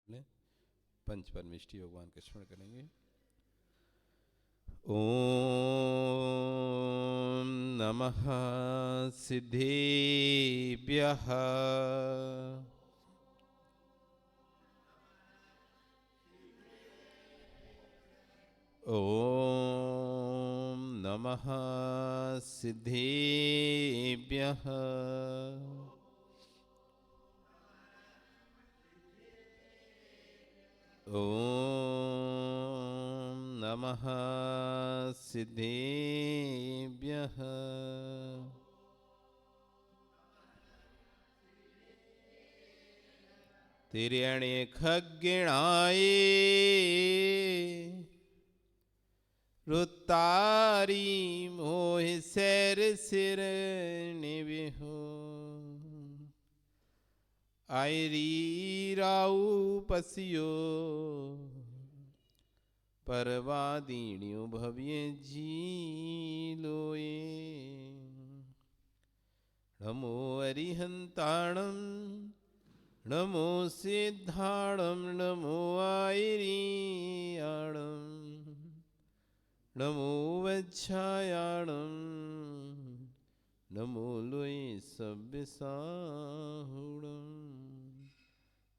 पंच परमेष्टि भगवान का स्मरण करेंगे। ओम नमः सिद्धेभ्यः। ओम नमः सिद्धेभ्यः। ओम नमः सिद्धेभ्यः। तिर्यणे खग्गिणाय रुतारी मोह सैर सिर निविहो आयरी राऊ पसियो परवादीण्यो भव्य जीलोए। नमो अरिहंताणं नमो सिद्धाणं नमो आयरीयाणं नमो वज्झायाणं नमो लोये सव्यसाहुणं।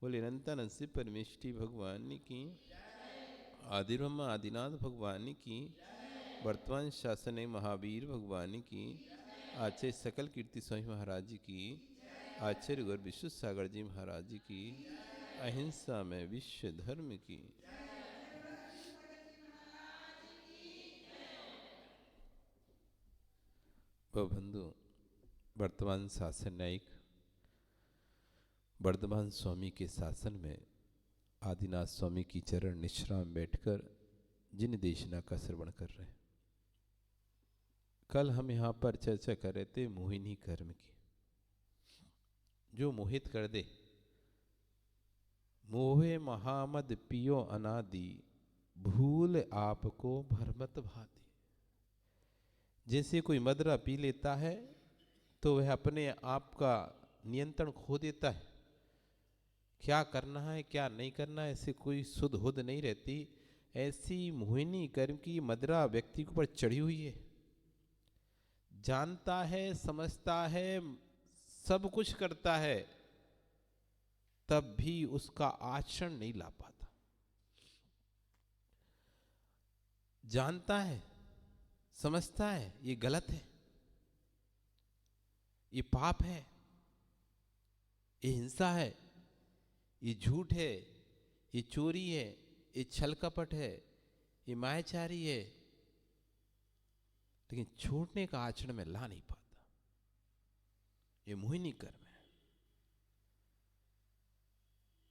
बोले अनंतानंद से परमेष्टि भगवान की, आदि ब्रह्म आदिनाथ भगवान की, वर्तमान शासन महावीर भगवान की, आचार्य सकल कीर्ति स्वामी महाराज जी की, आचार्य गौर विश्व सागर जी महाराज जी की, अहिंसा में विश्व धर्म की। बंधु, वर्तमान शासन न्यायिक वर्धमान स्वामी के शासन में आदिनाथ स्वामी की चरण निश्राम बैठकर जिन देशना का श्रवण कर रहे हैं। कल हम यहाँ पर चर्चा कर रहे थे मोहिनी कर्म की। जो मोहित कर दे, मोहे महामद पियो अनादि भूल आपको भरमत भाती। जैसे कोई मदरा पी लेता है तो वह अपने आप का नियंत्रण खो देता है। क्या करना है क्या नहीं करना है ऐसे कोई सुध हुद नहीं रहती। ऐसी मोहिनी कर्म की मदरा व्यक्ति के ऊपर चढ़ी हुई है। जानता है, समझता है, सब कुछ करता है, तब भी उसका आचरण नहीं ला पाता। जानता है, समझता है ये गलत है, ये पाप है, ये हिंसा है, ये झूठ है, ये चोरी है, ये छल कपट है, ये मायाचारी है, लेकिन छोड़ने का आचरण में ला नहीं पाता। ये मोहिनी कर्म है।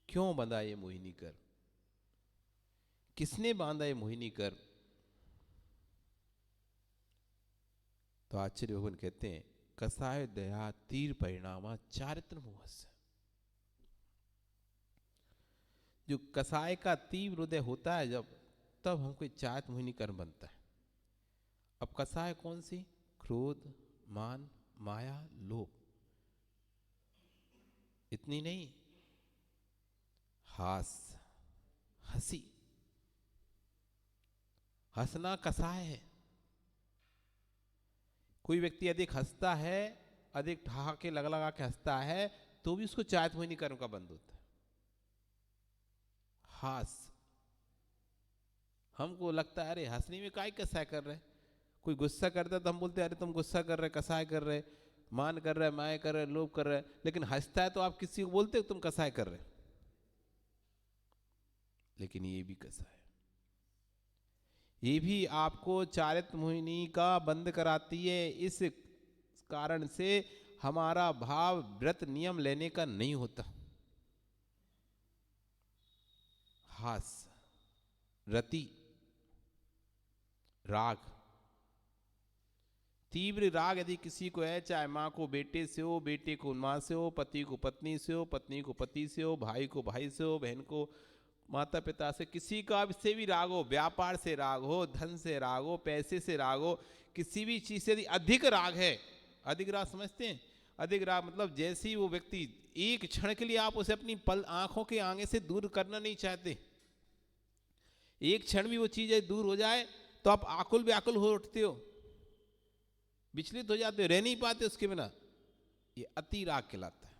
क्यों बंधा ये मोहिनी कर्म? किसने बांधा ये मोहिनी कर्म? तो आचार्य भगवान कहते हैं कसाय दया तीर परिणामा चारित्र मोहस्य। जो कसाय का तीव्र हृदय होता है जब, तब हमको चारित मोहिनी कर्म बनता है। अब कसाय कौन सी? क्रोध, मान, माया, लोभ। इतनी नहीं, हास, हंसी। हंसना कसाय है। कोई व्यक्ति अधिक हंसता है, अधिक ठहाके लगा के हंसता है, तो भी उसको चारित मोहिनी कर्म का बंध होता है। हास, हमको लगता है अरे हंसने में काय कसाय कर रहे। कोई गुस्सा करता है तो हम बोलते हैं अरे तुम गुस्सा कर रहे, कसाय कर रहे, मान कर रहे, माया कर रहे, लोभ कर रहे। लेकिन हंसता है तो आप किसी को बोलते हो तुम कसाय कर रहे। लेकिन ये भी कसाय, ये भी आपको चारित मोहिनी का बंद कराती है। इस कारण से हमारा भाव व्रत नियम लेने का नहीं होता। हास, रति, राग, तीव्र राग यदि किसी को है, चाहे माँ को बेटे से हो, बेटे को माँ से हो, पति को पत्नी से हो, पत्नी को पति से हो, भाई को भाई से हो, बहन को माता पिता से, किसी का से भी राग हो, व्यापार से राग हो, धन से राग हो, पैसे से राग हो, किसी भी चीज से यदि अधिक राग है, अधिक राग समझते हैं, अधिक राग मतलब जैसे ही वो व्यक्ति एक क्षण के लिए आप उसे अपनी पल आंखों के आगे से दूर करना नहीं चाहते, एक क्षण भी वो चीजें दूर हो जाए तो आप आकुल व्याकुल हो उठते हो, विचलित हो जाते हो, रह नहीं पाते उसके बिना। ये अति राग कहलाता है।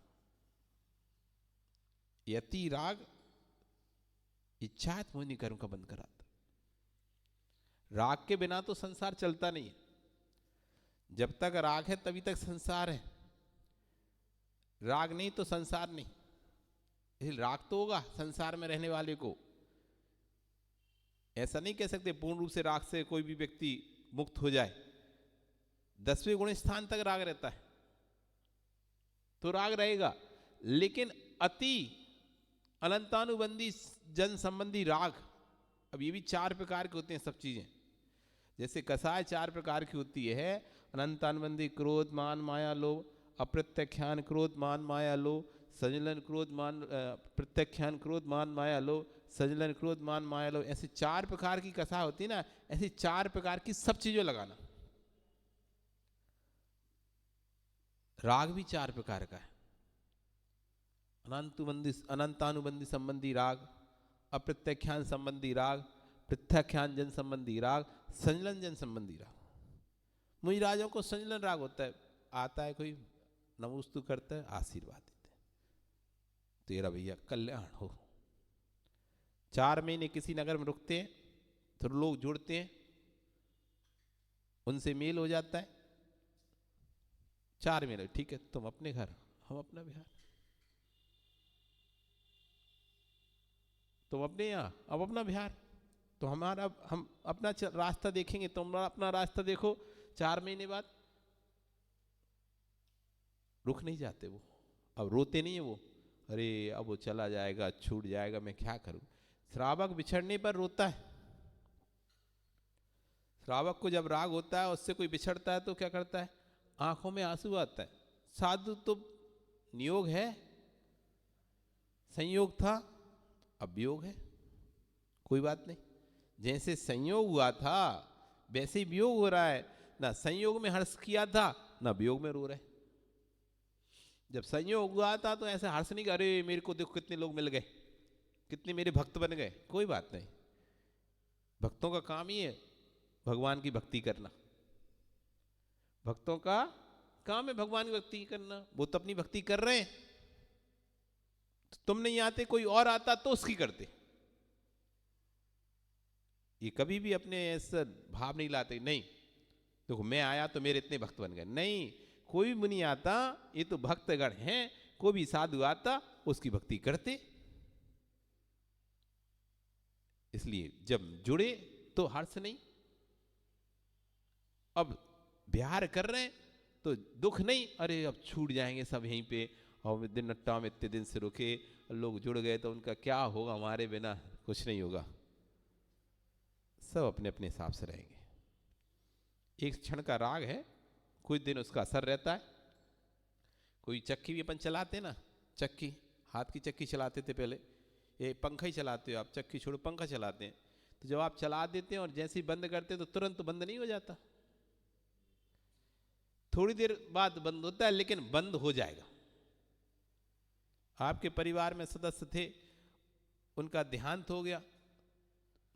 ये अति राग इच्छात मोहिनी कर्म का बंद कराता। राग के बिना तो संसार चलता नहीं है। जब तक राग है तभी तक संसार है, राग नहीं तो संसार नहीं। इसलिए राग तो होगा संसार में रहने वाले को। ऐसा नहीं कह सकते पूर्ण रूप से राग से कोई भी व्यक्ति मुक्त हो जाए। 10वें गुण स्थान तक राग रहता है तो राग रहेगा, लेकिन अति अनंतानुबंधी जन संबंधी राग, अब ये भी 4 प्रकार के होते हैं सब चीजें। जैसे कसाय 4 प्रकार की होती है, अनंतानुबंधी क्रोध मान माया लोभ, अप्रत्यख्यान क्रोध मान माया लोभ, संजलन क्रोध मान प्रत्यख्यान क्रोध मान माया लोभ, संजलन क्रोध मान माया लोभ। ऐसे 4 प्रकार की कसाय होती है ना, ऐसी 4 प्रकार की सब चीजों लगाना। राग भी 4 प्रकार का है, अनंतानुबंधी संबंधी राग, अप्रत्यख्यान संबंधी राग, प्रत्याख्यान जन संबंधी राग, संजलन जन संबंधी राग। मुझ राजों को संजलन राग होता है, आता है कोई नमोस्तु करता है, आशीर्वाद देते हैं, तेरा भैया कल्याण हो। 4 महीने किसी नगर में रुकते हैं तो लोग जुड़ते हैं, उनसे मेल हो जाता है। 4 महीने ठीक है, तुम अपने घर हम अपना बिहार, तुम अपने यहाँ अब अपना बिहार, तो हमारा हम अपना रास्ता देखेंगे, तुम अपना रास्ता देखो। 4 महीने बाद रुक नहीं जाते वो, अब रोते नहीं है वो, अरे अब वो चला जाएगा छूट जाएगा मैं क्या करूं। श्रावक बिछड़ने पर रोता है। श्रावक को जब राग होता है, उससे कोई बिछड़ता है तो क्या करता है, आंखों में आंसू आता है। साधु तो नियोग है, संयोग था अब वियोग है, कोई बात नहीं। जैसे संयोग हुआ था वैसे ही वियोग हो रहा है, ना संयोग में हर्ष किया था ना वियोग में रो रहे। जब संयोग हुआ था तो ऐसे हर्ष नहीं, अरे मेरे को देखो कितने लोग मिल गए, कितने मेरे भक्त बन गए, कोई बात नहीं। भक्तों का काम ही है भगवान की भक्ति करना, भक्तों का काम है भगवान की भक्ति करना। वो तो अपनी भक्ति कर रहे हैं, तो तुम नहीं आते कोई और आता तो उसकी करते। ये कभी भी अपने ऐसा भाव नहीं लाते, नहीं देखो मैं आया तो मेरे इतने भक्त बन गए, नहीं कोई मुनि आता, ये तो भक्तगण हैं, कोई भी साधु आता उसकी भक्ति करते। इसलिए जब जुड़े तो हर्ष नहीं, अब बिहार कर रहे हैं तो दुख नहीं, अरे अब छूट जाएंगे सब यहीं पे, और दिन नट्टा में इतने दिन से रुके, लोग जुड़ गए तो उनका क्या होगा, हमारे बिना कुछ नहीं होगा। सब अपने अपने हिसाब से रहेंगे। एक क्षण का राग है, कुछ दिन उसका असर रहता है। कोई चक्की भी अपन चलाते ना, चक्की हाथ की चक्की चलाते थे पहले, ये पंखा ही चलाते हो आप, चक्की छोड़ो पंखा चलाते हैं, तो जब आप चला देते हैं और जैसे ही बंद करते हैं तो तुरंत बंद नहीं हो जाता, थोड़ी देर बाद बंद होता है, लेकिन बंद हो जाएगा। आपके परिवार में सदस्य थे, उनका देहांत हो गया,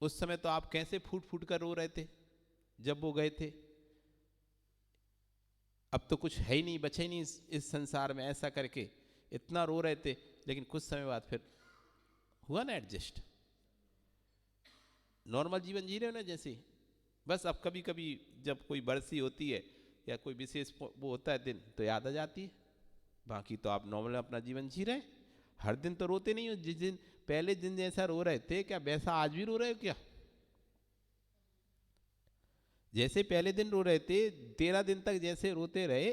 उस समय तो आप कैसे फूट फूट कर रो रहे थे जब वो गए थे। अब तो कुछ है ही नहीं, बचे ही नहीं इस संसार में, ऐसा करके इतना रो रहे थे, लेकिन कुछ समय बाद फिर हुआ ना एडजस्ट, नॉर्मल जीवन जी रहे हो ना जैसे। बस अब कभी कभी जब कोई बरसी होती है या कोई विशेष वो होता है दिन तो याद आ जाती है, बाकी तो आप नॉर्मल अपना जीवन जी रहे हैं। हर दिन तो रोते नहीं हो, जिस दिन पहले दिन जैसा रो रहे थे क्या वैसा आज भी रो रहे हो क्या? जैसे पहले दिन रो रहे थे 13 दिन तक जैसे रोते रहे,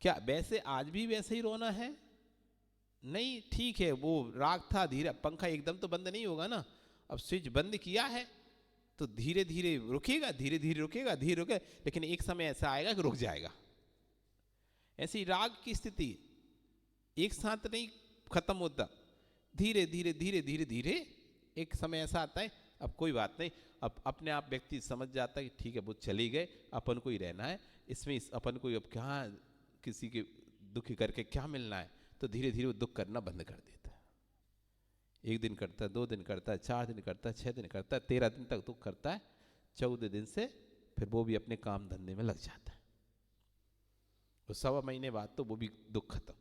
क्या वैसे आज भी वैसे ही रोना है? नहीं, ठीक है वो राग था, धीरे पंखा एकदम तो बंद नहीं होगा ना, अब स्विच बंद किया है तो धीरे धीरे रुकेगा, धीरे धीरे रुकेगा, धीरे रुके, लेकिन एक समय ऐसा आएगा कि रुक जाएगा। ऐसी राग की स्थिति एक साथ नहीं खत्म होता, धीरे धीरे धीरे धीरे धीरे एक समय ऐसा आता है, अब कोई बात नहीं, अब अपने आप व्यक्ति समझ जाता है कि ठीक है वो चली गए, अपन को ही रहना है इसमें, अपन को अब क्या किसी के दुखी करके क्या मिलना है, तो धीरे धीरे वो दुख करना बंद कर देता है। 1 दिन करता है, 2 दिन करता है, 4 दिन करता है, 6 दिन करता है, 13 दिन तक दुख करता है। 14 दिन से फिर वो भी अपने काम धंधे में लग जाता है। तो 1.25 महीने बाद तो वो भी दुख खत्म।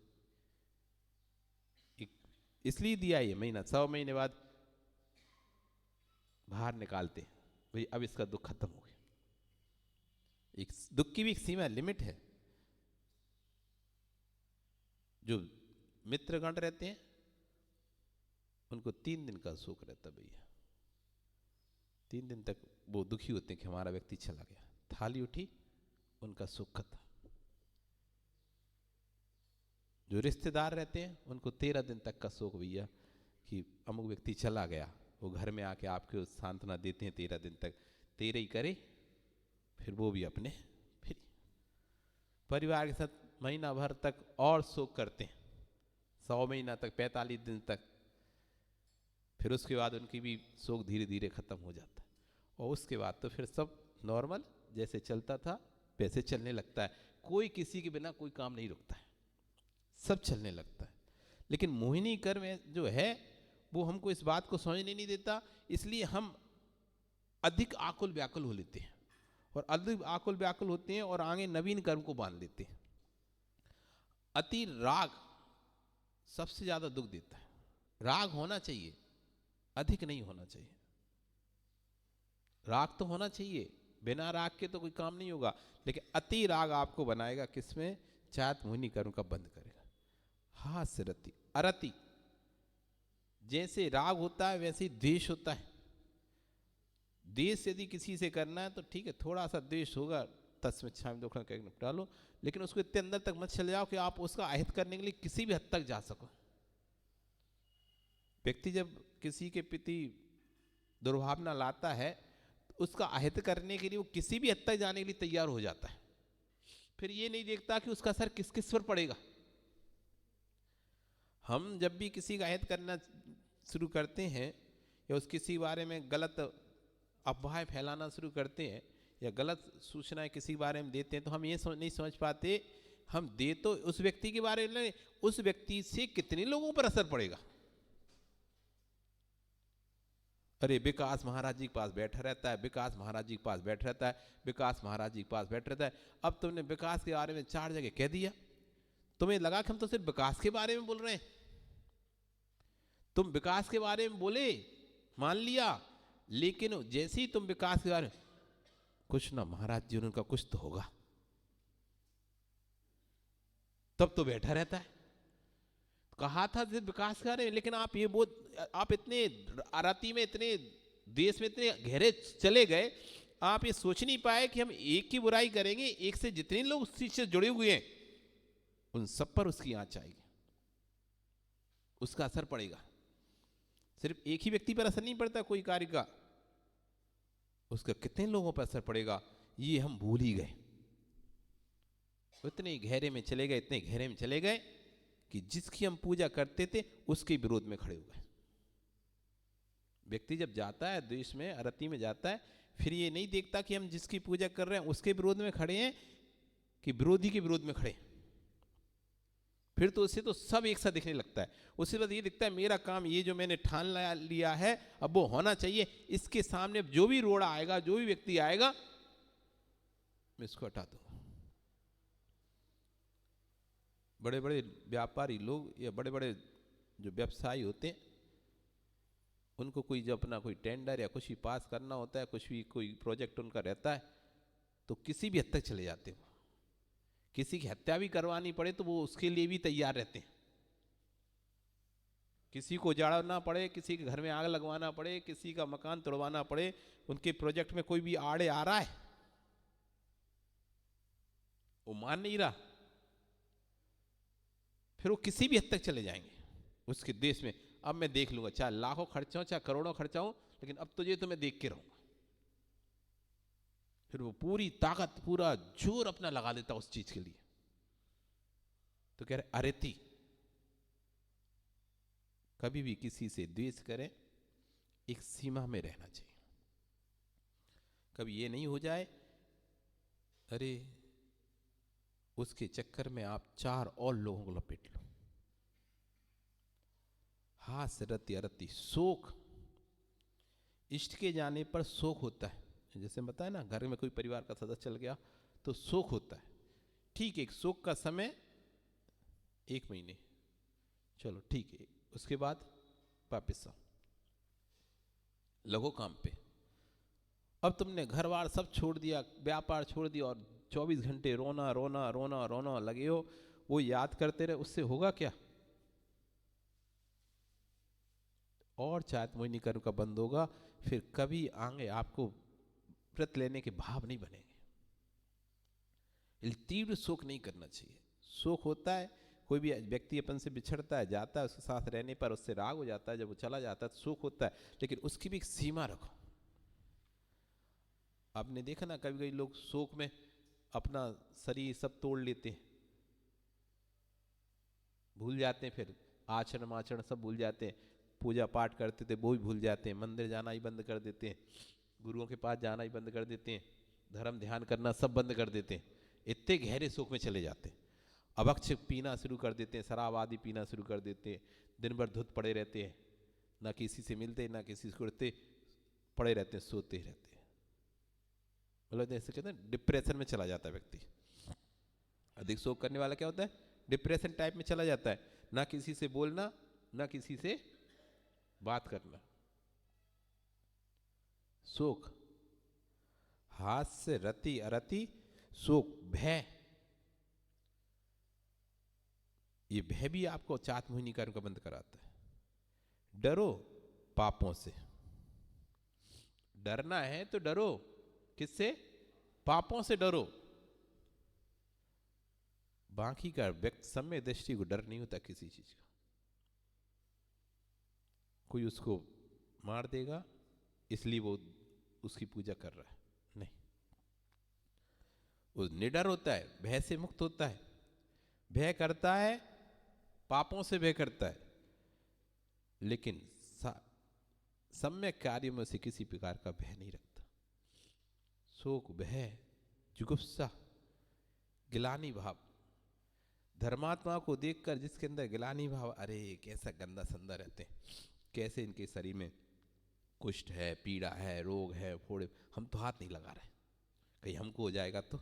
इसलिए दिया ये महीना, 1.25 महीने बाद बाहर निकालते भाई, अब इसका दुख खत्म हो गया। एक दुख की भी एक सीमा, लिमिट है। जो मित्रगण रहते हैं उनको 3 दिन का शोक रहता भैया। 3 दिन तक वो दुखी होते हैं कि हमारा व्यक्ति चला गया। थाली उठी, उनका सुख खत्म। जो रिश्तेदार रहते हैं उनको 13 दिन तक का शोक भैया, कि अमुक व्यक्ति चला गया। वो घर में आके आपके सांत्वना देते हैं 13 दिन तक, 13 ही करे, फिर वो भी अपने फिर परिवार के साथ महीना भर तक और शोक करते हैं, 100 महीना तक, 45 दिन तक। फिर उसके बाद उनकी भी शोक धीरे धीरे खत्म हो जाता है, और उसके बाद तो फिर सब नॉर्मल जैसे चलता था वैसे चलने लगता है। कोई किसी के बिना कोई काम नहीं रुकता है, सब चलने लगता है। लेकिन मोहिनी कर्म जो है वो हमको इस बात को समझने नहीं देता, इसलिए हम अधिक आकुल व्याकुल हो लेते हैं, और अधिक आकुल व्याकुल होते हैं और आगे नवीन कर्म को बांध लेते हैं। अति राग सबसे ज्यादा दुख देता है। राग होना चाहिए, अधिक नहीं होना चाहिए। राग तो होना चाहिए, बिना राग के तो कोई काम नहीं होगा, लेकिन अति राग आपको बनाएगा किसमें? चात मोहिनी कर्म का बंद करेगा। हास्य रति, अरति, जैसे राग होता है वैसे ही द्वेष होता है। द्वेष यदि किसी से करना है तो ठीक है, थोड़ा सा द्वेष होगा, तस्मिच्छामि दुक्खड़म कह निपटा लो, लेकिन उसको इतने अंदर तक मत चले जाओ कि आप उसका अहित करने के लिए किसी भी हद तक जा सको। व्यक्ति जब किसी के प्रति दुर्भावना लाता है तो उसका अहित करने के लिए वो किसी भी हद तक जाने के लिए तैयार हो जाता है। फिर ये नहीं देखता कि उसका असर किस किस पर पड़ेगा। हम जब भी किसी का अहित करना शुरू करते हैं या उस किसी बारे में गलत अफवाहें फैलाना शुरू करते हैं या गलत सूचनाएं किसी बारे में देते हैं, तो हम ये नहीं समझ पाते, हम दे तो उस व्यक्ति के बारे में, उस व्यक्ति से कितने लोगों पर असर पड़ेगा। अरे विकास महाराज जी के पास बैठा रहता है, विकास महाराज जी के पास बैठा रहता है, विकास महाराज जी के पास बैठा रहता है। अब तुमने विकास के बारे में 4 जगह कह दिया, तुम्हें लगा कि हम तो सिर्फ विकास के बारे में बोल रहे हैं। तुम विकास के बारे में बोले, मान लिया, लेकिन जैसे ही तुम विकास के बारे में, कुछ ना महाराज जी उनका कुछ तो होगा, तब तो बैठा रहता है। कहा था सिर्फ विकास के बारे में, लेकिन आप ये आप इतने आरती में, इतने देश में इतने गहरे चले गए, आप ये सोच नहीं पाए कि हम एक की बुराई करेंगे, एक से जितने लोग उस चीज से जुड़े हुए हैं उन सब पर उसकी आंच आएगी, उसका असर पड़ेगा। सिर्फ एक ही व्यक्ति पर असर नहीं पड़ता कोई कार्य का, उसका कितने लोगों पर असर पड़ेगा ये हम भूल ही गए। इतने गहरे में चले गए, इतने गहरे में चले गए कि जिसकी हम पूजा करते थे उसके विरोध में खड़े हो गए। व्यक्ति जब जाता है द्वेष में, अरति में जाता है, फिर ये नहीं देखता कि हम जिसकी पूजा कर रहे हैं उसके विरोध में खड़े हैं कि विरोधी के विरोध में खड़े हैं। फिर तो उससे तो सब एक साथ दिखने लगता है। उसके बाद ये दिखता है मेरा काम, ये जो मैंने ठान लिया है अब वो होना चाहिए, इसके सामने जो भी रोड़ा आएगा, जो भी व्यक्ति आएगा, मैं इसको हटा दूंगा। बड़े बड़े व्यापारी लोग या बड़े बड़े जो व्यवसायी होते हैं, उनको कोई जब अपना कोई टेंडर या कुछ भी पास करना होता है, कुछ भी कोई प्रोजेक्ट उनका रहता है, तो किसी भी हद तक चले जाते हैं। किसी की हत्या भी करवानी पड़े तो वो उसके लिए भी तैयार रहते हैं। किसी को उजाड़ना पड़े, किसी के घर में आग लगवाना पड़े, किसी का मकान तोड़वाना पड़े, उनके प्रोजेक्ट में कोई भी आड़े आ रहा है, वो मान नहीं रहा, फिर वो किसी भी हद तक चले जाएंगे उसके देश में। अब मैं देख लूंगा, चाहे लाखों खर्चा हो, चाहे करोड़ों खर्चा हो, लेकिन अब तो ये तो मैं देख के रहूंगा। फिर वो पूरी ताकत, पूरा जोर अपना लगा देता उस चीज के लिए। तो कह रहे अरेती, कभी भी किसी से द्वेष करें, एक सीमा में रहना चाहिए। कभी ये नहीं हो जाए अरे उसके चक्कर में आप 4 और लोगों को लपेट लो। हास रति अरति, शोक, इष्ट के जाने पर शोक होता है। जैसे बताया ना, घर में कोई परिवार का सदस्य चल गया तो शोक होता है। ठीक है, शोक का समय 1 महीने, चलो ठीक है, उसके बाद वापिस आओ, लगो काम पे। अब तुमने घर बार सब छोड़ दिया, व्यापार छोड़ दिया और 24 घंटे रोना रोना रोना रोना लगे हो, वो याद करते रहे, उससे होगा क्या? और चाहत मोहिनी कर्म का बंद होगा, फिर कभी आगे आपको व्रत लेने के भाव नहीं बनेंगे। तीव्र शोक नहीं करना चाहिए। शोक होता है, कोई भी व्यक्ति अपन से बिछड़ता है, जाता है, उसके साथ रहने पर उससे राग हो जाता है, जब वो चला जाता है तो शोक होता है, लेकिन उसकी भी एक सीमा रखो। आपने देखा ना, कभी कभी लोग शोक में अपना शरीर सब तोड़ लेते हैं, भूल जाते हैं, फिर आचरण आचरण सब भूल जाते हैं, पूजा पाठ करते थे वो भी भूल जाते हैं, मंदिर जाना ही बंद कर देते हैं, गुरुओं के पास जाना ही बंद कर देते हैं, धर्म ध्यान करना सब बंद कर देते हैं, इतने गहरे शोक में चले जाते हैं। अभक्ष पीना शुरू कर देते हैं, शराब आदि पीना शुरू कर देते हैं, दिन भर धुत पड़े रहते हैं, ना किसी से मिलते ना किसी से उड़ते, पड़े रहते हैं, सोते रहते हैं। मतलब जैसे कहते हैं डिप्रेशन में चला जाता है व्यक्ति। अधिक शोक करने वाला क्या होता है? डिप्रेशन टाइप में चला जाता है, ना किसी से बोलना ना किसी से बात करना। शोक, हास्य रति अरति, शोक, भय, ये भय भी आपको चात मोहिनी कर्म का बंद कराता है। डरो पापों से, डरना है तो डरो, किससे? पापों से डरो। बाकी का व्यक्ति सम्य दृष्टि को डर नहीं होता किसी चीज का। कोई उसको मार देगा इसलिए वो उसकी पूजा कर रहा है, नहीं, वो निडर होता है, भय से मुक्त होता है। भय करता है, पापों से भय करता है, लेकिन सम्यक कार्यों में से किसी प्रकार का भय नहीं रखता। शोक, भय, जुगुप्सा, गिलानी भाव, धर्मात्मा को देखकर जिसके अंदर गिलानी भाव, अरे कैसा गंदा संदा रहते हैं, कैसे इनके शरीर में कुष्ठ है, पीड़ा है, रोग है, फोड़े, हम तो हाथ नहीं लगा रहे, कहीं हमको हो जाएगा तो,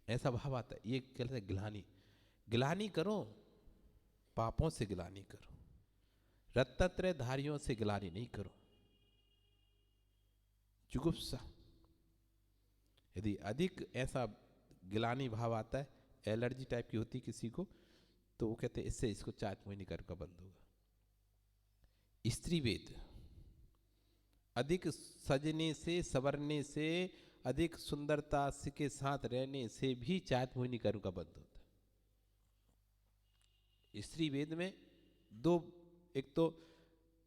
ऐसा भाव आता है। ये कहते हैं गिलानी। गिलानी करो, पापों से गिलानी करो, रत्नत्रय धारियों से गिलानी नहीं करो। जुगुप्सा, यदि अधिक ऐसा गिलानी भाव आता है, एलर्जी टाइप की होती किसी को, तो वो कहते हैं इससे इसको चात मोहिनी कर्म का बंद होगा। स्त्री वेद, अधिक सजने से संवरने से, अधिक सुंदरता के साथ रहने से भी चात मोहिनी कर्म का बंद होता है। स्त्री वेद में दो, एक तो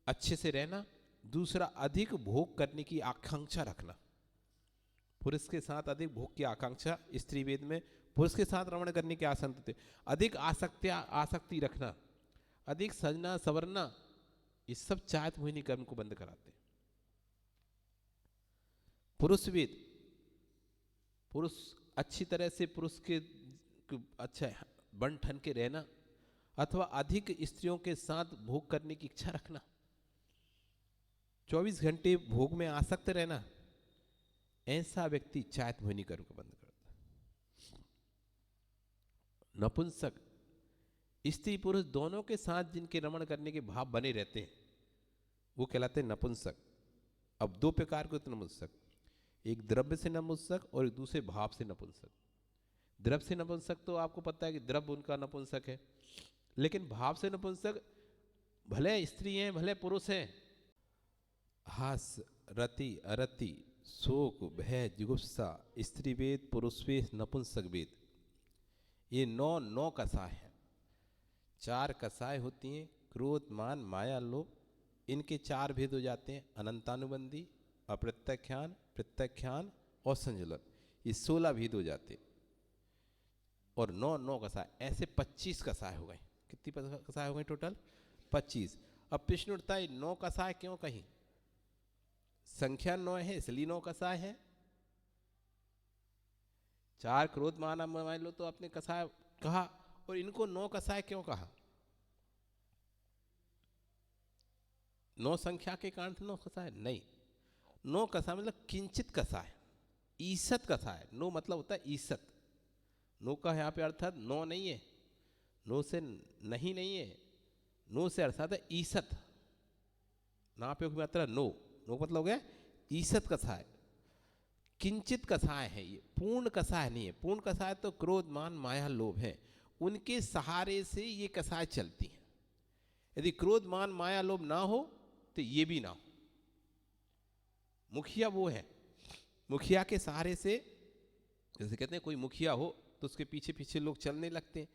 अच्छे से रहना, दूसरा अधिक भोग करने की आकांक्षा रखना। पुरुष के साथ अधिक भोग की आकांक्षा, स्त्री वेद में पुरुष के साथ रमण करने की आसक्ति, अधिक आसक्ति रखना, अधिक सजना संवरना, ये सब चात मोहिनी कर्म को बंद कराते हैं। पुरुष वेद, पुरुष अच्छी तरह से पुरुष के अच्छा बन ठन के रहना, अथवा अधिक स्त्रियों के साथ भोग करने की इच्छा रखना, 24 घंटे भोग में आसक्त रहना, ऐसा व्यक्ति चात मोहिनी कर्म को बंद करता है। नपुंसक, स्त्री पुरुष दोनों के साथ जिनके रमण करने के भाव बने रहते हैं वो कहलाते हैं नपुंसक। अब 2 प्रकार के नपुंसक, एक द्रव्य से नपुंसक और एक दूसरे भाव से नपुंसक। द्रव्य से नपुंसक तो आपको पता है कि द्रव्य उनका नपुंसक है, लेकिन भाव से नपुंसक भले स्त्री हैं भले पुरुष हैं, हास रति अरति, शोक, भय, जुगुप्सा, स्त्री वेद, पुरुष वेद, नपुंसक वेद, ये 9 कसाय हैं। 4 कसाय होती हैं, क्रोध, मान, माया, लोभ, इनके 4 भेद हो जाते हैं, अनंतानुबंधी, अप्रत्यख्यान, प्रत्यख्यान और संजलन, ये 16 भेद हो जाते हैं। और 9 कसाय, ऐसे 25 कसाय हो गए। कितनी कसाय हो गए टोटल? 25। अब प्रश्न उठता है 9 कसाय क्यों कहीं? संख्या 9 है इसलिए 9 कसाय है, 4 क्रोध मान मान लो तो आपने कसाय कहा, और इनको 9 कसाय क्यों कहा? 9 संख्या के कारण से 9 कसाय नहीं, 9 कसाय मतलब किंचित कसाय, ईसत कसाय। 9 मतलब होता है ईसत। 9 का यहाँ पे अर्थात 9 नहीं है, 9 से नहीं है, 9 से अर्थात है ईसत। ना पे की मात्रा 9, 9 मतलब हो गया ईसत कसाय। किंचित कसाय है ये, पूर्ण कसाय नहीं है। पूर्ण कसाय तो क्रोध मान माया लोभ है, उनके सहारे से ये कसाय चलती है। यदि क्रोध मान माया लोभ ना हो तो ये भी ना हो। मुखिया वो है, मुखिया के सहारे से, जैसे कहते हैं कोई मुखिया हो तो उसके पीछे पीछे लोग चलने लगते हैं।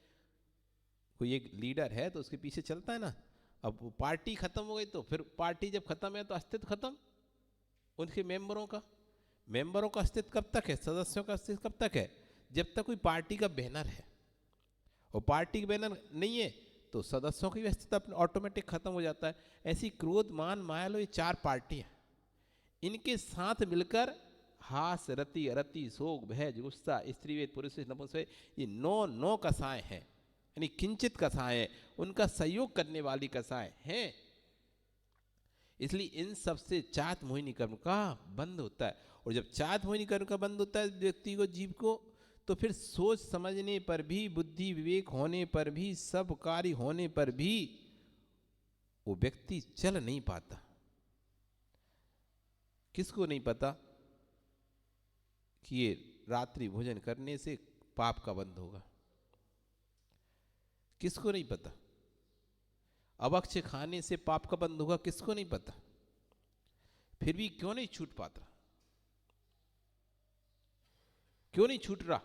कोई एक लीडर है तो उसके पीछे चलता है ना। अब पार्टी खत्म हो गई तो फिर पार्टी जब खत्म है तो अस्तित्व खत्म उनके मेंबरों का। मेंबरों का अस्तित्व कब तक है, सदस्यों का अस्तित्व कब तक है? जब तक कोई पार्टी का बैनर है। और पार्टी का बैनर नहीं है तो सदस्यों की भी अस्तित्व ऑटोमेटिक खत्म हो जाता है। ऐसी क्रोध मान माया लो, ये 4 पार्टियां, इनके साथ मिलकर हास रति अरति शोक भय गुस्सा स्त्रीवेद पुरुष नपुंसक, ये 9 कसाएं हैं, यानी किंचित कसाएं हैं, उनका सहयोग करने वाली कसाएं हैं। इसलिए इन सबसे चात मोहिनी कर्म का बंद होता है। और जब चात मोहिनी कर्म का बंद होता है व्यक्ति को, जीव को, तो फिर सोच समझने पर भी, बुद्धि विवेक होने पर भी, सब कार्य होने पर भी वो व्यक्ति चल नहीं पाता। किसको नहीं पता कि ये रात्रि भोजन करने से पाप का बंध होगा? किसको नहीं पता? अभक्ष खाने से पाप का बंध होगा, किसको नहीं पता? फिर भी क्यों नहीं छूट पाता? क्यों नहीं छूट रहा?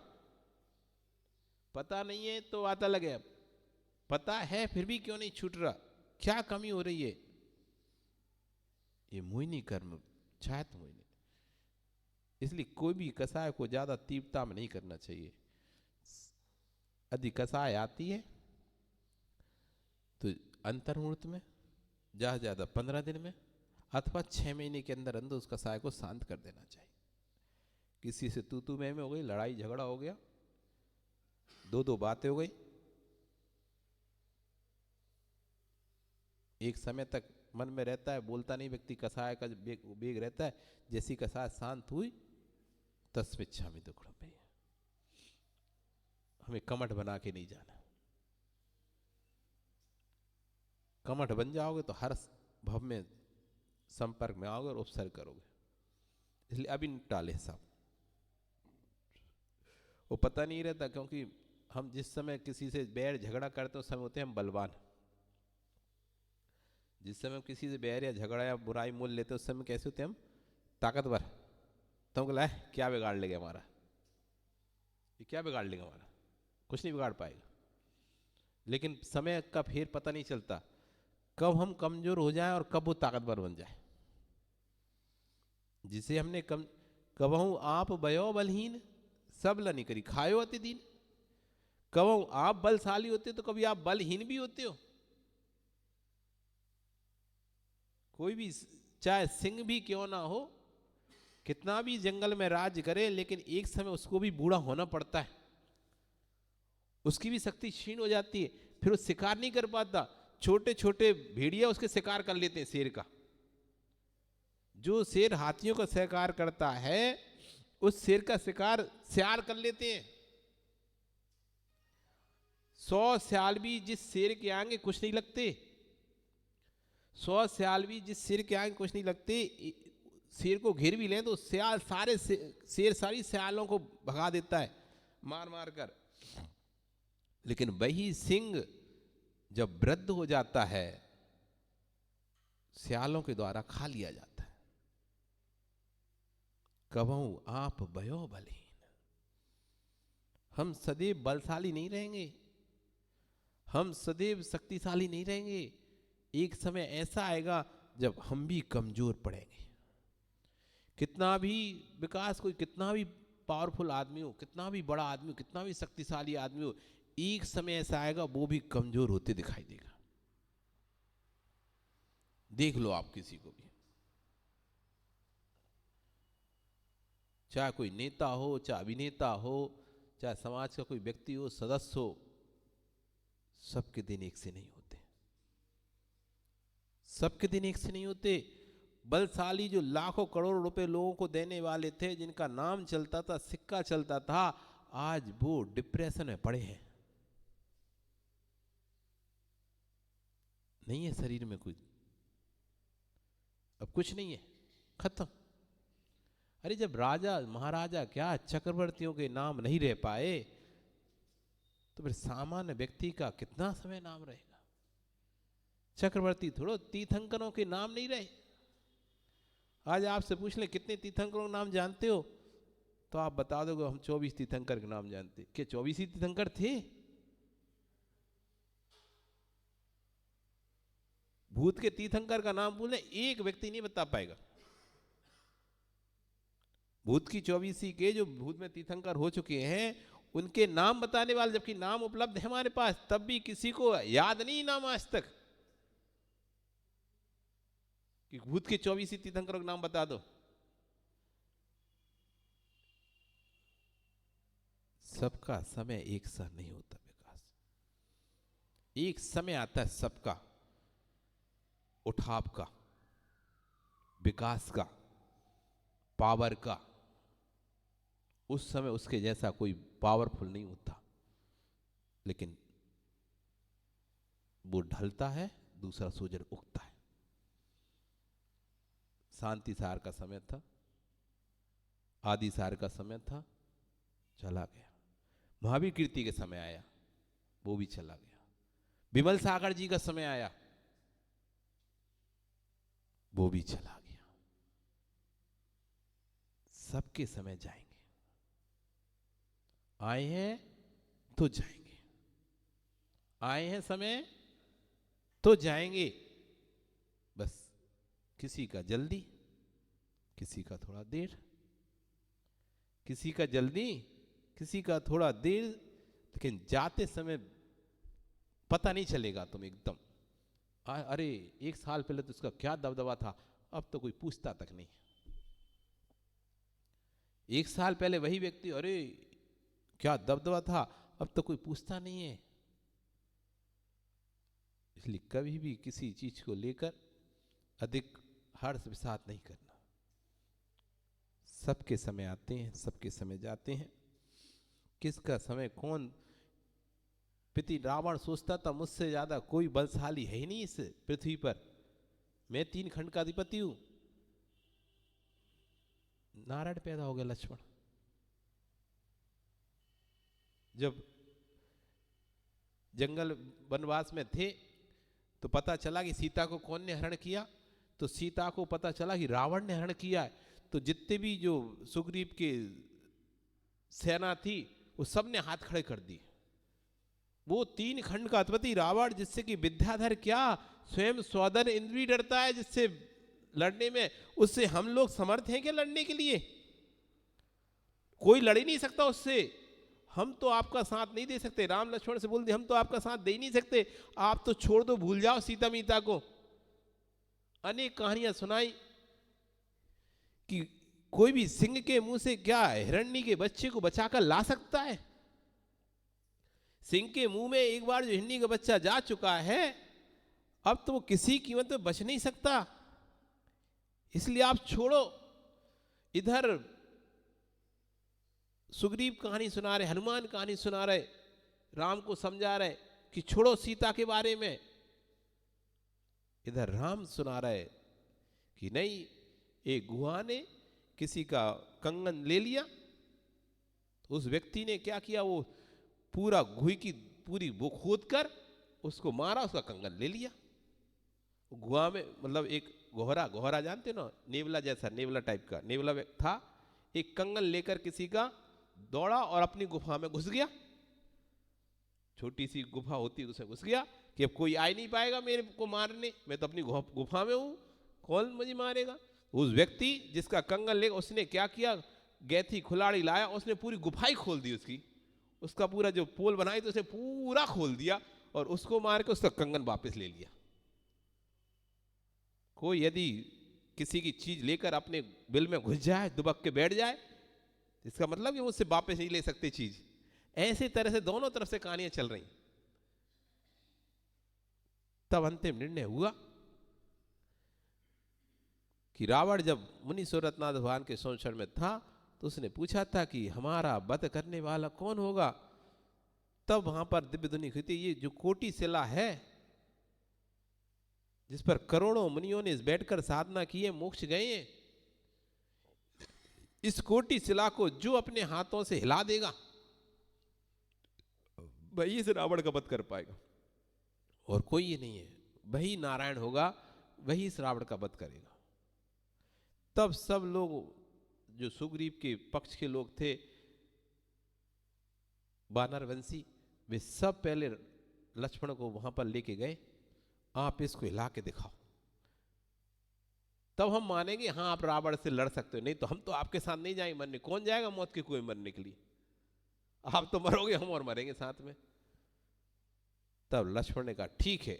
पता नहीं है तो बात अलग है, पता है फिर भी क्यों नहीं छूट रहा? क्या कमी हो रही है? ये मोहिनी कर्म, छायत मोहिनी। इसलिए कोई भी कसाय को ज्यादा तीव्रता में नहीं करना चाहिए। यदि कसाय आती है तो अंतर्मुहूर्त में, ज्यादा 15 दिन में अथवा 6 महीने के अंदर अंदर उस कसाय को शांत कर देना चाहिए। किसी से तू मैं हो गई, लड़ाई झगड़ा हो गया, 2 बातें हो गई, एक समय तक मन में रहता है, बोलता नहीं व्यक्ति, कसाय का बेग रहता है। जैसी कसाय शांत हुई तस्मिच्छामि दुक्कडम भैया, हमें कमठ बना के नहीं जाना। कमठ बन जाओगे तो हर भव में संपर्क में आओगे और उपसर्ग करोगे। इसलिए अभी टाले साहब, वो पता नहीं रहता, क्योंकि हम जिस समय किसी से बैर झगड़ा करते हैं उस समय होते हैं हम बलवान। जिस समय हम किसी से बैर या झगड़ा या बुराई मोल लेते हैं उस समय कैसे होते हैं हम? ताकतवर। तो हमको लाए क्या बिगाड़ लेगा हमारा, ये क्या बिगाड़ लेगा हमारा? कुछ नहीं बिगाड़ पाएगा। लेकिन समय का फेर पता नहीं चलता, कब हम कमजोर हो जाएं और कब वो ताकतवर बन जाए। जिसे हमने कबहू आप बयो बलहीन सब लनी करी खायो अति दीन। कबहू आप बलशाली होते तो कभी आप बलहीन भी होते हो। कोई भी चाहे सिंह भी क्यों ना हो, कितना भी जंगल में राज करे, लेकिन एक समय उसको भी बूढ़ा होना पड़ता है, उसकी भी शक्ति क्षीण हो जाती है, फिर वो शिकार नहीं कर पाता। छोटे छोटे भेड़िया उसके शिकार कर लेते हैं शेर का। जो शेर हाथियों का शिकार करता है उस शेर का शिकार सियार कर लेते हैं। 100 सियाल भी जिस शेर के आगे कुछ नहीं लगते, 100 सियाल भी जिस शेर के आगे कुछ नहीं लगते, शेर को घेर भी लें तो सियाल सारे शेर सारी सियालों को भगा देता है मार मार कर। लेकिन वही सिंह जब वृद्ध हो जाता है सियालों के द्वारा खा लिया जाता है। कबहू आप भयो बलहीन, हम सदैव बलशाली नहीं रहेंगे, हम सदैव शक्तिशाली नहीं रहेंगे। एक समय ऐसा आएगा जब हम भी कमजोर पड़ेंगे। कितना भी विकास, कोई कितना भी पावरफुल आदमी हो, कितना भी बड़ा आदमी हो, कितना भी शक्तिशाली आदमी हो, एक समय ऐसा आएगा वो भी कमजोर होते दिखाई देगा। देख लो आप किसी को भी, चाहे कोई नेता हो, चाहे अभिनेता हो, चाहे समाज का कोई व्यक्ति हो, सदस्य हो, सबके दिन एक से नहीं होते। सबके दिन एक से नहीं होते। बलशाली जो लाखों करोड़ों रुपए लोगों को देने वाले थे, जिनका नाम चलता था, सिक्का चलता था, आज वो डिप्रेशन में पड़े हैं। नहीं है शरीर में कुछ, अब कुछ नहीं है, खत्म। अरे जब राजा महाराजा क्या चक्रवर्तियों के नाम नहीं रह पाए, तो फिर सामान्य व्यक्ति का कितना समय नाम रहेगा। चक्रवर्ती थोड़ो, तीर्थंकरों के नाम नहीं रहे। आज आपसे पूछ ले कितने तीर्थंकरों के नाम जानते हो, तो आप बता दोगे हम 24 तीर्थंकर के नाम जानते। क्या 24 ही तीर्थंकर थे? भूत के तीर्थंकर का नाम बोले एक व्यक्ति नहीं बता पाएगा। भूत की 24 के जो भूत में तीर्थंकर हो चुके हैं, उनके नाम बताने वाले, जबकि नाम उपलब्ध है हमारे पास, तब भी किसी को याद नहीं नाम आज तक कि भूत के 24 तीर्थंकरों का नाम बता दो। सबका समय एक सा नहीं होता विकास। एक समय आता है सबका उठाव का, विकास का, पावर का। उस समय उसके जैसा कोई पावरफुल नहीं होता, लेकिन वो ढलता है, दूसरा सूरज उगता है। शांति सार का समय था, आदि सार का समय था, चला गया। महावीर कीर्ति के समय आया, वो भी चला गया। विमल सागर जी का समय आया, वो भी चला गया। सबके समय जाएंगे। आए हैं तो जाएंगे, आए हैं समय तो जाएंगे। बस किसी का जल्दी, किसी का थोड़ा देर, किसी का जल्दी, किसी का थोड़ा देर, लेकिन जाते समय पता नहीं चलेगा तुम एकदम। अरे 1 साल पहले तो उसका क्या दबदबा था, अब तो कोई पूछता तक नहीं। 1 साल पहले वही व्यक्ति, अरे क्या दबदबा था, अब तो कोई पूछता नहीं है। इसलिए कभी भी किसी चीज को लेकर अधिक हर्ष विषाद नहीं करना। सबके समय आते हैं, सबके समय जाते हैं। किसका समय कौन, पिति रावण सोचता था मुझसे ज्यादा कोई बलशाली है ही नहीं इस पृथ्वी पर, मैं 3 खंड का अधिपति हूं। नारायण पैदा हो गया लक्ष्मण। जब जंगल वनवास में थे तो पता चला कि सीता को कौन ने हरण किया, तो सीता को पता चला कि रावण ने हरण किया है। तो जितने भी जो सुग्रीव के सेना थी वो सब ने हाथ खड़े कर दिए। वो 3 खंड का अधिपति रावण, जिससे कि विद्याधर क्या स्वयं स्वधर इंद्र भी डरता है जिससे लड़ने में, उससे हम लोग समर्थ हैं क्या लड़ने के लिए? कोई लड़ ही नहीं सकता उससे। हम तो आपका साथ नहीं दे सकते। राम लक्ष्मण से बोल दे हम तो आपका साथ दे ही नहीं सकते, आप तो छोड़ दो, भूल जाओ सीता मीता को। अनेक कहानियां सुनाई कि कोई भी सिंह के मुंह से क्या हिरण्य के बच्चे को बचाकर ला सकता है? सिंह के मुंह में एक बार जो हिरण्य का बच्चा जा चुका है, अब तो वो किसी कीमत में बच नहीं सकता। इसलिए आप छोड़ो। इधर सुग्रीव कहानी सुना रहे, हनुमान कहानी सुना रहे, राम को समझा रहे कि छोड़ो सीता के बारे में। इधर राम सुना रहे कि नहीं, एक गुहा ने किसी का कंगन ले लिया, उस व्यक्ति ने क्या किया, वो पूरा गुही की पूरी वो खोद कर उसको मारा, उसका कंगन ले लिया। गुहा में मतलब एक गोहरा, गोहरा जानते हो ना, नेवला जैसा, नेवला टाइप का नेवला था। एक कंगन लेकर किसी का दौड़ा और अपनी गुफा में घुस गया। छोटी सी गुफा होती है उसमें घुस गया कि अब कोई आ ही नहीं पाएगा मेरे को मारने, मैं तो अपनी गुफा में हूं, कौन मुझे मारेगा। उस व्यक्ति जिसका कंगन लेगा, उसने क्या किया, गैथी खुलाड़ी लाया, उसने पूरी गुफा ही खोल दी उसकी, उसका पूरा जो पोल बनाई तो उसने पूरा खोल दिया और उसको मार के उसका कंगन वापस ले लिया। कोई यदि किसी की चीज लेकर अपने बिल में घुस जाए, दुबक के बैठ जाए, इसका मतलब कि मुझसे वापस नहीं ले सकते चीज। ऐसे तरह से दोनों तरफ से कहानियां चल रही। तब अंतिम निर्णय हुआ कि रावण जब मुनि सूरतनाथ भगवान के संशय में था तो उसने पूछा था कि हमारा वध करने वाला कौन होगा। तब वहां पर दिव्य ध्वनि हुई थी, ये जो कोटि शिला है जिस पर करोड़ों मुनियों ने बैठकर साधना की है, मोक्ष गए हैं, इस कोटि शिला को जो अपने हाथों से हिला देगा वही इस रावण का वध कर पाएगा, और कोई ये नहीं है, वही नारायण होगा, वही इस रावण का वध करेगा। तब सब लोग जो सुग्रीव के पक्ष के लोग थे, वानरवंशी, वे सब पहले लक्ष्मण को वहां पर लेके गए, आप इसको हिला के दिखाओ, तब हम मानेंगे हाँ आप रावण से लड़ सकते हो, नहीं तो हम तो आपके साथ नहीं जाएंगे मरने। कौन जाएगा मौत के कुएं मरने के लिए? आप तो मरोगे, हम और मरेंगे साथ में। तब लक्ष्मण ने कहा ठीक है।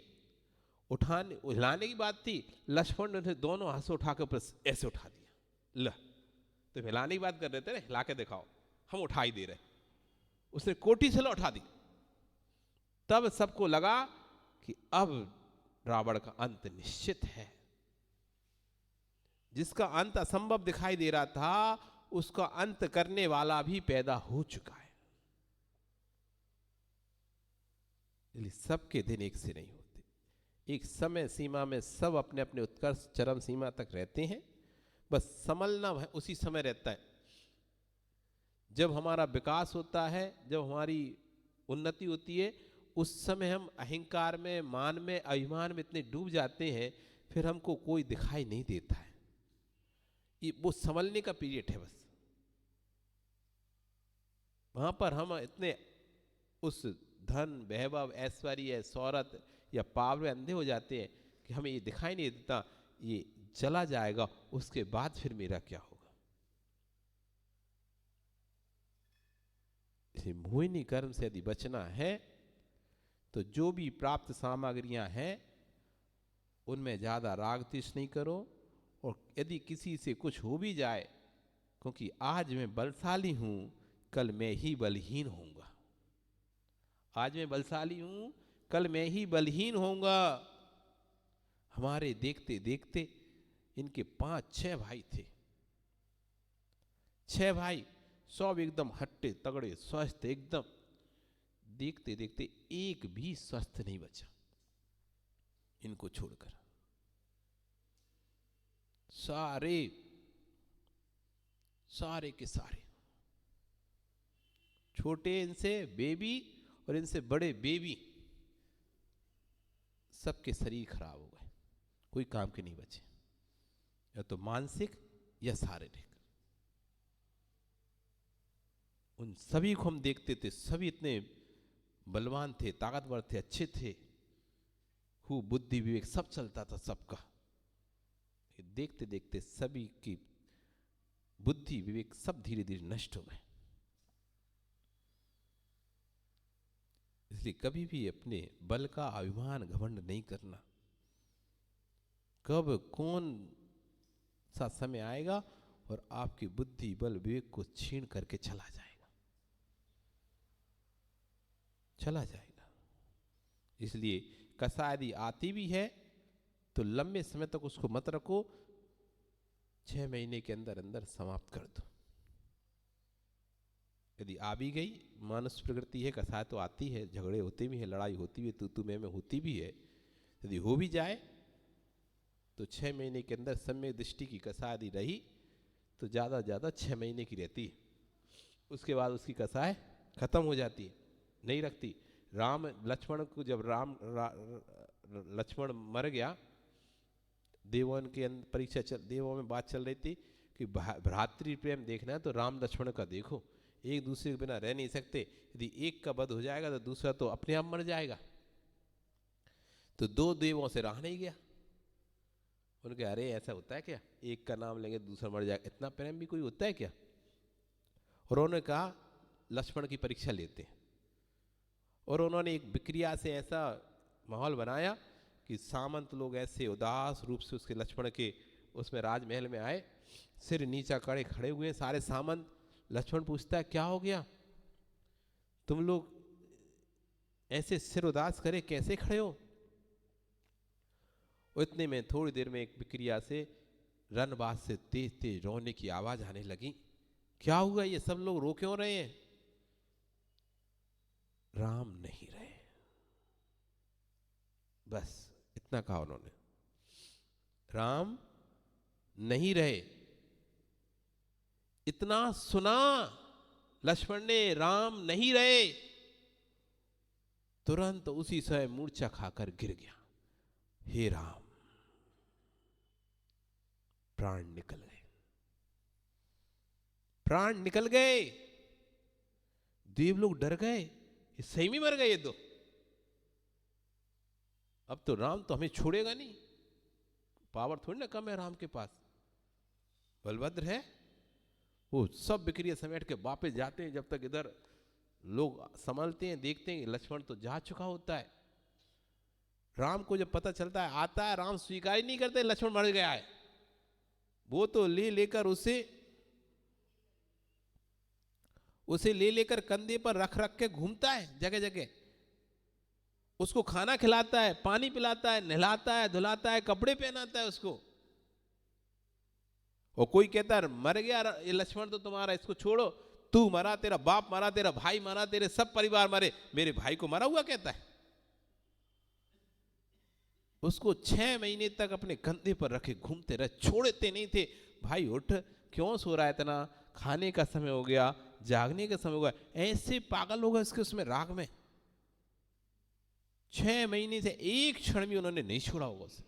उठाने हिलाने की बात थी, लक्ष्मण ने दोनों हाथ से उठा के ऊपर ऐसे उठा दिया। ल तो हिलाने की बात कर रहे थे ना, हिला के दिखाओ, हम उठा ही दे रहे। उसने कोटि शिला उठा दी। तब सबको लगा कि अब रावण का अंत निश्चित है। जिसका अंत असंभव दिखाई दे रहा था, उसका अंत करने वाला भी पैदा हो चुका है। इसलिए सबके दिन एक से नहीं होते, एक समय सीमा में सब अपने अपने उत्कर्ष चरम सीमा तक रहते हैं, बस संभलना उसी समय रहता है। जब हमारा विकास होता है, जब हमारी उन्नति होती है, उस समय हम अहंकार में, मान में, अभिमान में इतने डूब जाते हैं, फिर हमको कोई दिखाई नहीं देता है। ये वो संभलने का पीरियड है। बस वहां पर हम इतने उस धन, वैभव, ऐश्वर्य, शौहरत या पावर में अंधे हो जाते हैं कि हमें ये दिखाई नहीं देता, ये चला जाएगा, उसके बाद फिर मेरा क्या होगा। मोहिनी कर्म से यदि बचना है तो जो भी प्राप्त सामग्रियां हैं उनमें ज्यादा राग द्वेष नहीं करो, और यदि किसी से कुछ हो भी जाए, क्योंकि आज मैं बलशाली हूं, कल मैं ही बलहीन होऊंगा। आज मैं बलशाली हूं, कल मैं ही बलहीन होऊंगा। हमारे देखते देखते इनके 5-6 भाई थे, 6 भाई, सब एकदम हट्टे तगड़े स्वस्थ एकदम। देखते देखते एक भी स्वस्थ नहीं बचा इनको छोड़कर। सारे के सारे, छोटे इनसे बेबी और इनसे बड़े बेबी, सबके शरीर खराब हो गए, कोई काम के नहीं बचे, या तो मानसिक या शारीरिक। उन सभी को हम देखते थे, सभी इतने बलवान थे, ताकतवर थे, अच्छे थे, खूब बुद्धि विवेक सब चलता था सबका। देखते देखते सभी की बुद्धि विवेक सब धीरे धीरे नष्ट हो गए। इसलिए कभी भी अपने बल का अभिमान घमंड नहीं करना। कब कौन सा समय आएगा और आपकी बुद्धि बल विवेक को छीन करके चला जाएगा, चला जाएगा। इसलिए कसा यदि आती भी है तो लंबे समय तक उसको मत रखो, 6 महीने के अंदर अंदर समाप्त कर दो। यदि आ भी गई, मानस प्रकृति है, कसा तो आती है, झगड़े होते भी हैं, लड़ाई होती भी है, तू मैं होती भी है, यदि हो भी जाए तो 6 महीने के अंदर सम्यक दृष्टि की कसा यदि रही तो ज़्यादा ज़्यादा 6 महीने की रहती है, उसके बाद उसकी कसाय खत्म हो जाती है, नहीं रखती। राम लक्ष्मण को जब लक्ष्मण मर गया, देवों के परीक्षा देवों में बात चल रही थी कि भ्रातृ प्रेम देखना है तो राम लक्ष्मण का देखो, एक दूसरे के बिना रह नहीं सकते। यदि एक का वध हो जाएगा तो दूसरा तो अपने आप मर जाएगा। तो 2 देवों से रहा नहीं गया। उनके अरे ऐसा होता है क्या, एक का नाम लेंगे दूसरा मर जाएगा, इतना प्रेम भी कोई होता है क्या? और उन्होंने कहा लक्ष्मण की परीक्षा लेते हैं, और उन्होंने एक विक्रिया से ऐसा माहौल बनाया कि सामंत लोग ऐसे उदास रूप से उसके लक्ष्मण के उसमें राजमहल में आए, सिर नीचा करे खड़े हुए सारे सामंत। लक्ष्मण पूछता है क्या हो गया? तुम लोग ऐसे सिर उदास करे कैसे खड़े हो? इतने में थोड़ी देर में एक बिक्रिया से रनबाज से तेज तेज रोने की आवाज आने लगी। क्या हुआ, ये सब लोग रो क्यों रहे हैं? राम नहीं रहे, बस इतना कहा उन्होंने, राम नहीं रहे। इतना सुना लक्ष्मण ने, राम नहीं रहे, तुरंत उसी समय मूर्छा खाकर गिर गया। हे राम, प्राण निकल गए, प्राण निकल गए। देव लोग डर गए, ये सही में मर गए ये दो। अब तो राम तो हमें छोड़ेगा नहीं, पावर थोड़ी ना कम है राम के पास, बलभद्र है। वो सब बिक्रिया समेट के वापस जाते हैं, जब तक इधर लोग संभलते हैं, देखते हैं लक्ष्मण तो जा चुका होता है। राम को जब पता चलता है, आता है, राम स्वीकार ही नहीं करते लक्ष्मण मर गया है। वो तो लेकर उसे ले लेकर कंधे पर रख रख के घूमता है जगह जगह, उसको खाना खिलाता है, पानी पिलाता है, नहलाता है, धुलाता है, कपड़े पहनाता है उसको। और कोई कहता है मर गया ये लक्ष्मण तो तुम्हारा, इसको छोड़ो, तू मरा, तेरा बाप मरा, तेरा भाई मरा, तेरे सब परिवार मरे, मेरे भाई को मरा हुआ कहता है। उसको 6 महीने तक अपने कंधे पर रखे घूमते रहे, छोड़ते नहीं थे। भाई उठ, क्यों सो रहा है इतना, खाने का समय हो गया, जागने का समय हो गया। ऐसे पागल होगा इसके उसमें राग में। 6 महीने से एक क्षण भी उन्होंने नहीं छोड़ा होगा उसे।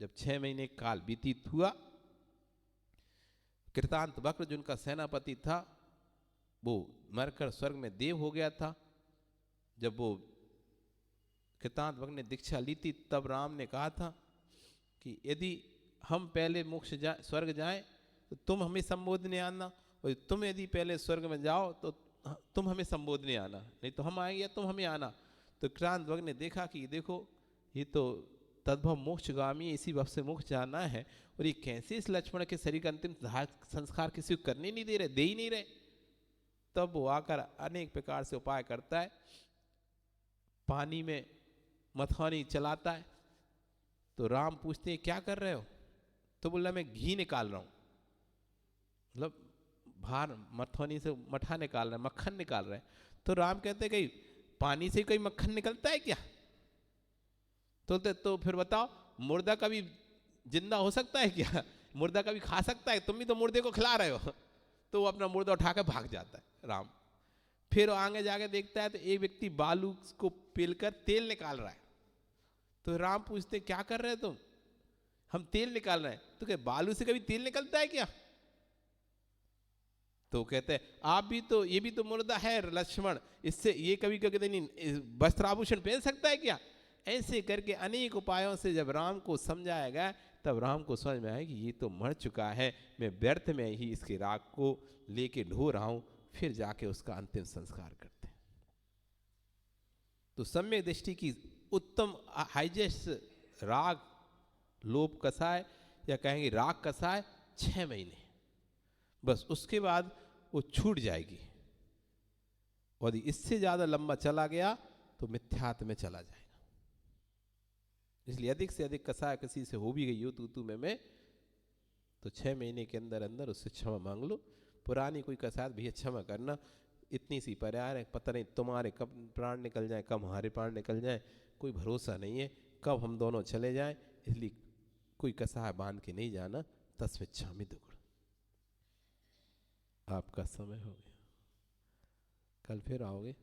जब 6 महीने काल व्यतीत हुआ, कृतांत वक्र जिनका सेनापति था वो मरकर स्वर्ग में देव हो गया था। जब वो कृतांत वक्र ने दीक्षा ली थी, तब राम ने कहा था कि यदि हम पहले मोक्ष जाए, स्वर्ग जाएं, तो तुम हमें संबोधने आना, और तुम यदि पहले स्वर्ग में जाओ तो तुम हमें संबोधने आना, नहीं तो हम आएंगे, तुम हमें आना। तो कृतांत वक्र ने देखा कि देखो ये तो तद्भव मोक्षगामी है, इसी वक्त से मोक्ष जाना है, और ये कैसे इस लक्ष्मण के शरीर का अंतिम संस्कार किसी को करने नहीं दे रहे, दे ही नहीं रहे। तब वो आकर अनेक प्रकार से उपाय करता है, पानी में मथानी चलाता है। तो राम पूछते हैं क्या कर रहे हो? तो बोला मैं घी निकाल रहा हूं, मतलब भार मथानी से मठा निकाल रहा है, मक्खन निकाल रहा है। तो राम कहते हैं कि पानी से कोई मक्खन निकलता है क्या? तो फिर बताओ, मुर्दा कभी जिंदा हो सकता है क्या? मुर्दा कभी खा सकता है? तुम भी तो मुर्दे को खिला रहे हो। तो वो अपना मुर्दा उठाकर भाग जाता है राम। फिर आगे जाके देखता है तो एक व्यक्ति बालू को पीलकर तेल निकाल रहा है। तो राम पूछते क्या कर रहे हो तुम? हम तेल निकाल रहे हैं। तो क्या बालू से कभी तेल निकलता है क्या? तो कहते हैं आप भी तो, ये भी तो मुर्दा है लक्ष्मण, इससे ये कभी कहते नहीं वस्त्र आभूषण पहन सकता है क्या? ऐसे करके अनेक उपायों से जब राम को समझाया गया, तब राम को समझ में आया कि ये तो मर चुका है, मैं व्यर्थ में ही इसके राग को लेके ढो रहा हूं, फिर जाके उसका अंतिम संस्कार करते हैं। तो सम्यक दृष्टि की उत्तम हाइजेस्ट राग लोभ कसाय, या कहेंगे राग कसाय 6 महीने, बस उसके बाद वो छूट जाएगी। और इससे ज्यादा लंबा चला गया तो मिथ्यात्व में चला जाएगा। इसलिए अधिक से अधिक कसाय किसी से हो भी गई हो तू मैं, तो 6 महीने के अंदर अंदर उससे क्षमा मांग लो। पुरानी कोई कसाय भैया क्षमा करना, इतनी सी प्यार है, पता नहीं तुम्हारे कब प्राण निकल जाए, कब हमारे प्राण निकल जाए, कोई भरोसा नहीं है, कब हम दोनों चले जाएं, इसलिए कोई कसाय बांध के नहीं जाना। तस्मित् क्षामि दुक्कड़। आपका समय हो गया, कल फिर आओगे,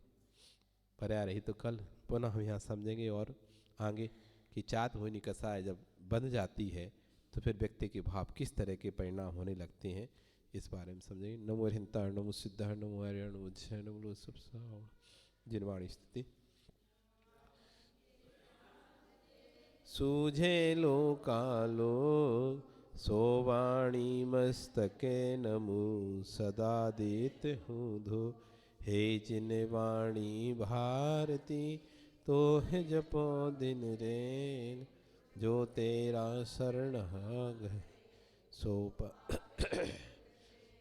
पर्याय रही तो कल पुनः हम यहाँ समझेंगे। और आगे कि चात मोहिनी कसाय जब बंध जाती है तो फिर व्यक्ति के भाव किस तरह के परिणाम होने लगते हैं, इस बारे में समझेंगे। नमो अरिहंताय नमो सिद्धाय नमो हरिहर नमो जय नमो सब जिनवाणी स्थिति सूझे लोकालो सोवाणी मस्तके नमो सदा देत हूँ धो। हे जिन वाणी भारती तो है जपो दिन रेन, जो तेरा शरण सो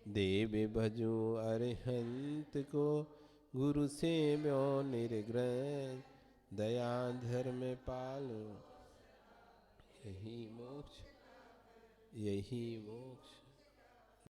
देव भजो अरिहंत को, गुरु से म्यो निर्ग्रह, दया धर्म पालो, यही मोक्ष, यही मोक्ष।